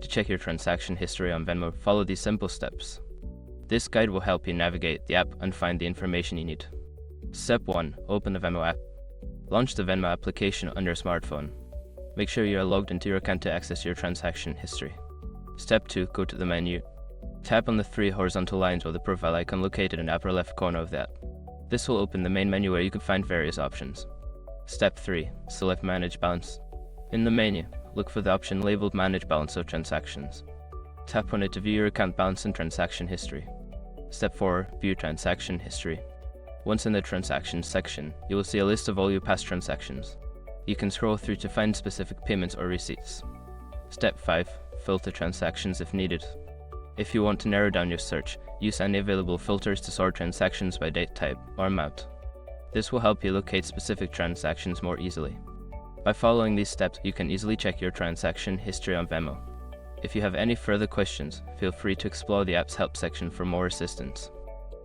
To check your transaction history on Venmo, follow these simple steps. This guide will help you navigate the app and find the information you need. Step 1. Open the Venmo app. Launch the Venmo application on your smartphone. Make sure you are logged into your account to access your transaction history. Step 2. Go to the menu. Tap on the 3 horizontal lines with the profile icon located in the upper left corner of the app. This will open the main menu where you can find various options. Step 3. Select Manage Balance. In the menu, look for the option labeled Manage Balance of Transactions. Tap on it to view your account balance and transaction history. Step 4. View Transaction History. Once in the Transactions section, you will see a list of all your past transactions. You can scroll through to find specific payments or receipts. Step 5. Filter transactions if needed. If you want to narrow down your search, use any available filters to sort transactions by date type or amount. This will help you locate specific transactions more easily. By following these steps, you can easily check your transaction history on Venmo. If you have any further questions, feel free to explore the app's help section for more assistance.